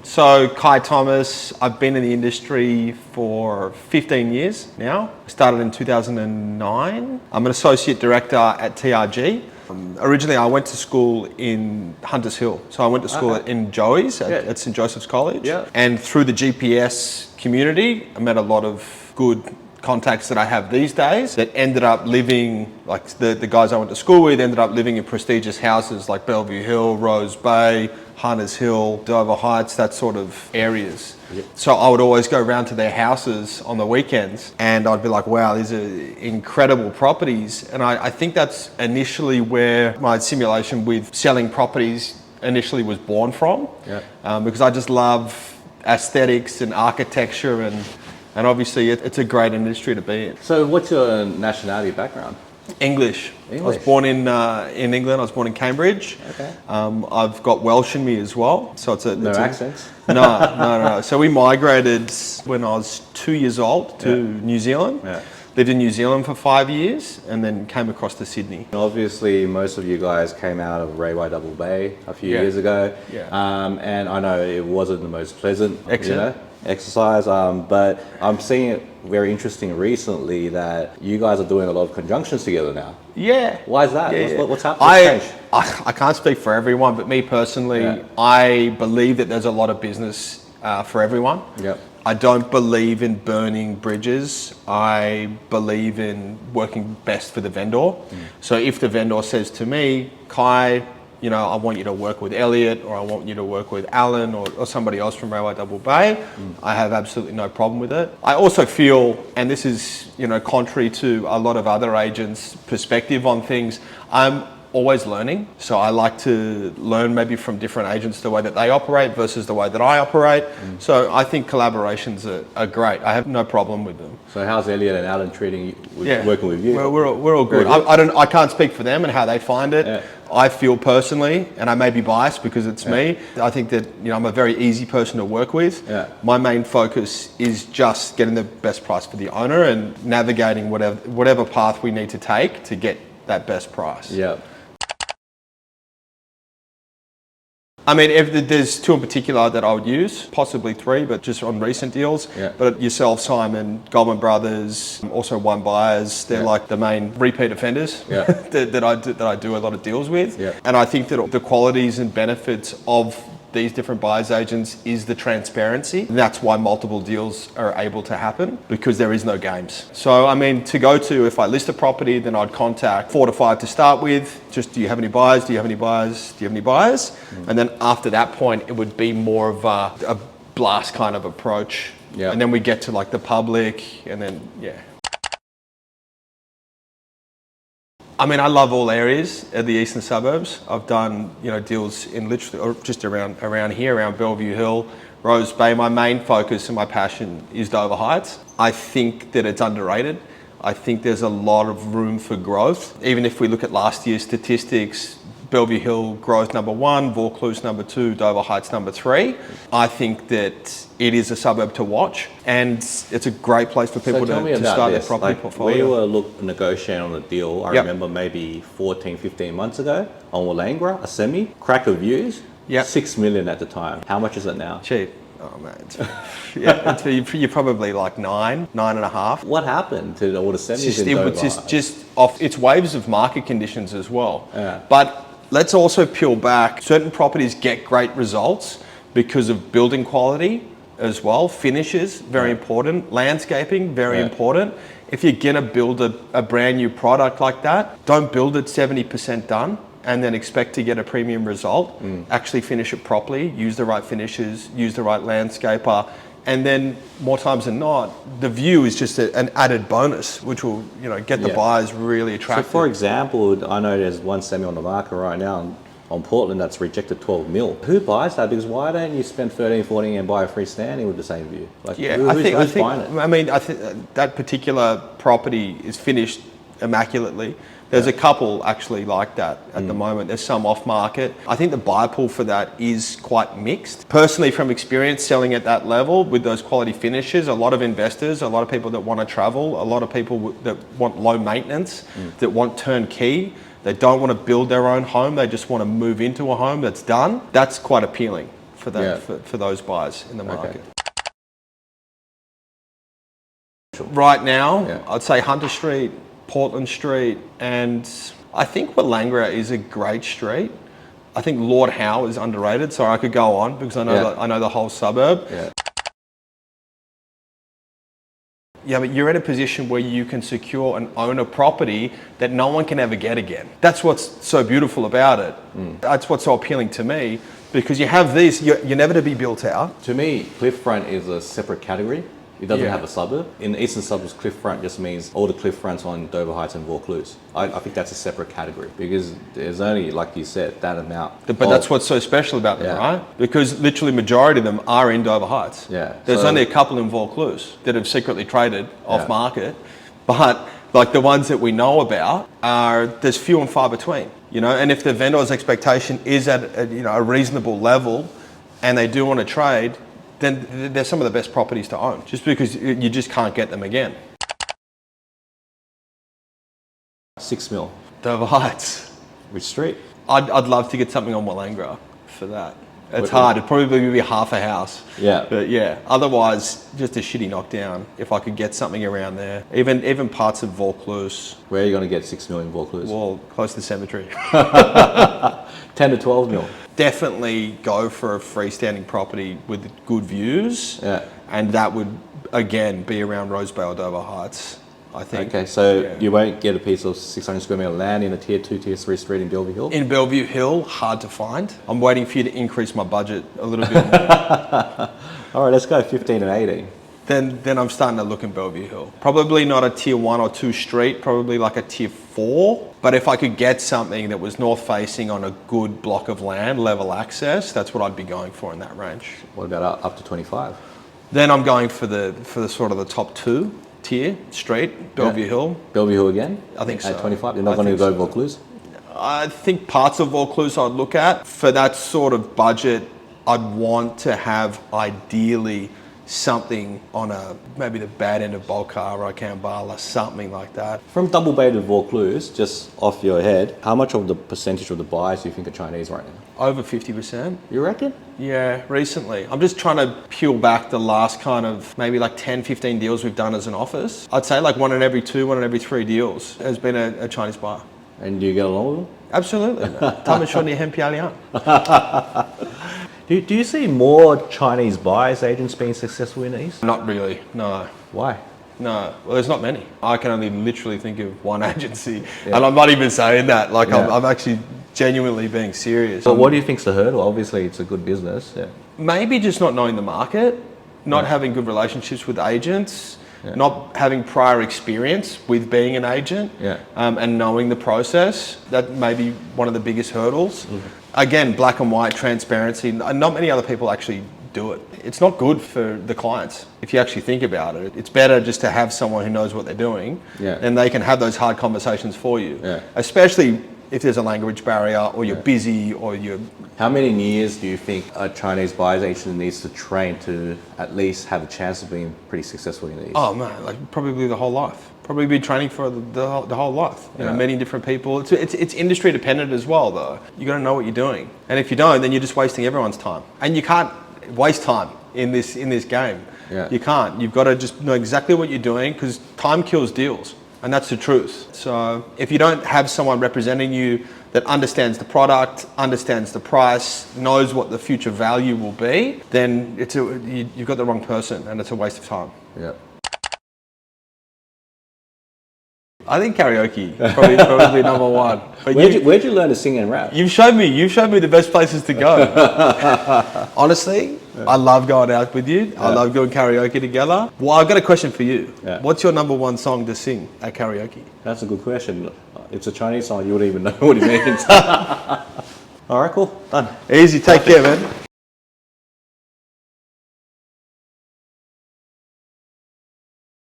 So Cae Thomas, I've been in the industry for 15 years now. I started in 2009. I'm an associate director at TRG. Originally, I went to school in Hunters Hill. So I went to school in Joey's at St. Joseph's College. Yeah. And through the GPS community, I met a lot of good contacts that I have these days that ended up living, like the guys I went to school with, ended up living in prestigious houses like Bellevue Hill, Rose Bay, Hunters Hill, Dover Heights, that sort of areas. Yep. So I would always go around to their houses on the weekends and I'd be like, wow, these are incredible properties. And I think that's initially where my simulation with selling properties initially was born from. Yep. Because I just love aesthetics and architecture and obviously it's a great industry to be in. So what's your nationality background? English. I was born in England. I was born in Cambridge. Okay. I've got Welsh in me as well. So no accents? No. So we migrated when I was 2 years old to New Zealand. Yeah. Lived in New Zealand for 5 years and then came across to Sydney. Obviously, most of you guys came out of Railway Double Bay a few years ago. Yeah. And I know it wasn't the most pleasant exercise, but I'm seeing it very interesting recently that you guys are doing a lot of conjunctions together now. Yeah. Why is that? What's happening? I can't speak for everyone, but me personally, I believe that there's a lot of business for everyone. Yep. I don't believe in burning bridges. I believe in working best for the vendor. So if the vendor says to me, Cae, you know, I want you to work with Elliot or I want you to work with Alan or somebody else from Railway Double Bay, I have absolutely no problem with it. I also feel, and this is, you know, contrary to a lot of other agents' perspective on things, I'm always learning. So I like to learn maybe from different agents the way that they operate versus the way that I operate. So I think collaborations are great. I have no problem with them. So how's Elliot and Alan treating you, working with you? Well, we're all good. I can't speak for them and how they find it. Yeah. I feel personally, and I may be biased because it's me, I think that, you know, I'm a very easy person to work with. Yeah. My main focus is just getting the best price for the owner and navigating whatever path we need to take to get that best price. Yeah. I mean, if there's two in particular that I would use, possibly three, but just on recent deals. Yeah. But yourself, Simon, Goldman Brothers, also One Buyers, they're like the main repeat offenders that I do a lot of deals with. Yeah. And I think that the qualities and benefits of these different buyers agents is the transparency. And that's why multiple deals are able to happen, because there is no games. So, I mean, to go to, if I list a property, then I'd contact 4 to 5 to start with. Just, do you have any buyers? Do you have any buyers? Do you have any buyers? And then after that point, it would be more of a blast kind of approach. Yeah. And then we get to like the public and then, I mean, I love all areas of the eastern suburbs. I've done, you know, deals in literally, or just around here, around Bellevue Hill, Rose Bay. My main focus and my passion is Dover Heights. I think that it's underrated. I think there's a lot of room for growth. Even if we look at last year's statistics, Bellevue Hill growth #1, Vaucluse #2, Dover Heights #3. I think that it is a suburb to watch and it's a great place for people to start their property portfolio. We were negotiating on a deal, I remember maybe 14, 15 months ago on Wallangra, a semi, crack reviews, 6 million at the time. How much is it now? Cheap. Oh man, you're probably like 9.5. What happened to all the semis? It was just off its waves of market conditions as well. Yeah. But let's also peel back. Certain properties get great results because of building quality as well. Finishes, very important. Landscaping, very important. If you're gonna build a brand new product like that, don't build it 70% done and then expect to get a premium result. Actually finish it properly, use the right finishes, use the right landscaper, and then more times than not, the view is just an added bonus, which will, you know, get the buyers really attracted. So for example, I know there's one semi on the market right now on Portland that's rejected 12 mil. Who buys that? Because why don't you spend 13, 14 and buy a freestanding with the same view? Like, who's buying it? I think that particular property is finished immaculately. There's a couple actually like that at the moment. There's some off market. I think the buyer pool for that is quite mixed. Personally, from experience selling at that level with those quality finishes, a lot of investors, a lot of people that want to travel, a lot of people that want low maintenance, that want turnkey, they don't want to build their own home, they just want to move into a home that's done. That's quite appealing for that for those buyers in the market. Right now, I'd say Hunter Street, Portland Street, and I think Wollongong is a great street. I think Lord Howe is underrated, so I could go on because I know I know the whole suburb. Yeah, but you're in a position where you can secure and own a property that no one can ever get again. That's what's so beautiful about it. That's what's so appealing to me, because you have these, you're never to be built out. To me, cliffront is a separate category. It doesn't have a suburb. In the eastern suburbs, cliffront just means all the cliffronts on Dover Heights and Vaucluse. I think that's a separate category because there's only, like you said, that amount. But that's what's so special about them, right? Because literally majority of them are in Dover Heights. There's only a couple in Vaucluse that have secretly traded off market, but like the ones that we know about there's few and far between, you know. And if the vendor's expectation is at a reasonable level, and they do want to trade, then they're some of the best properties to own, just because you just can't get them again. 6 mil. Dover Heights. Which street? I'd love to get something on Wollongong for that. It's hard. It'd probably be half a house. But yeah, otherwise, just a shitty knockdown. If I could get something around there, even parts of Vaucluse. Where are you going to get 6 mil in Vaucluse? Well, close to the cemetery. 10 to 12 mil. Definitely go for a freestanding property with good views. And that would, again, be around Rose Bay or Dover Heights, I think. Okay, so you won't get a piece of 600 square metre land in a tier 2, tier 3 street in Bellevue Hill? In Bellevue Hill, hard to find. I'm waiting for you to increase my budget a little bit more. All right, let's go 15 and 18. Then I'm starting to look in Bellevue Hill. Probably not a tier 1 or 2 street, probably like a tier 4. But if I could get something that was north facing on a good block of land, level access, that's what I'd be going for in that range. What about up to 25? Then I'm going for the sort of the top 2 tier street, Bellevue Hill. Bellevue Hill again? I think so. At 25? You're not going to go Vaucluse? I think parts of Vaucluse I'd look at. For that sort of budget, I'd want to have ideally something on maybe the bad end of Bolcar or Kambala, something like that. From Double Bay to Vaucluse, just off your head, how much of the percentage of the buyers do you think are Chinese right now? Over 50%. You reckon? Yeah, recently. I'm just trying to peel back the last kind of maybe like 10, 15 deals we've done as an office. I'd say like 1 in every 2, 1 in every 3 deals has been a Chinese buyer. And do you get along with them? Absolutely. Do you see more Chinese buyers agents being successful in these? Not really, no. Why? No, well, there's not many. I can only literally think of one agency, and I'm not even saying that. Like, I'm actually genuinely being serious. But what do you think's the hurdle? Obviously, it's a good business. Maybe just not knowing the market, not having good relationships with agents, not having prior experience with being an agent, and knowing the process. That may be one of the biggest hurdles. Again, black and white transparency. Not many other people actually do it. It's not good for the clients if you actually think about it. It's better just to have someone who knows what they're doing, and they can have those hard conversations for you. Especially if there's a language barrier, or you're busy, or you're... How many years do you think a Chinese buyer's agent needs to train to at least have a chance of being pretty successful in these? Oh man, like probably the whole life. Probably be training for the whole life. You know, meeting different people. It's industry dependent as well, though. You got to know what you're doing, and if you don't, then you're just wasting everyone's time. And you can't waste time in this game. You can't. You've got to just know exactly what you're doing, because time kills deals. And that's the truth. So if you don't have someone representing you that understands the product, understands the price, knows what the future value will be, then you've got the wrong person, and it's a waste of time. I think karaoke probably number 1. But where'd you learn to sing and rap? You've showed me the best places to go. Honestly, I love going out with you. I love doing karaoke together. Well, I've got a question for you. What's your number 1 song to sing at karaoke? That's a good question. It's a Chinese song. You wouldn't even know what it means. All right, cool. Done. Easy. Take care, man.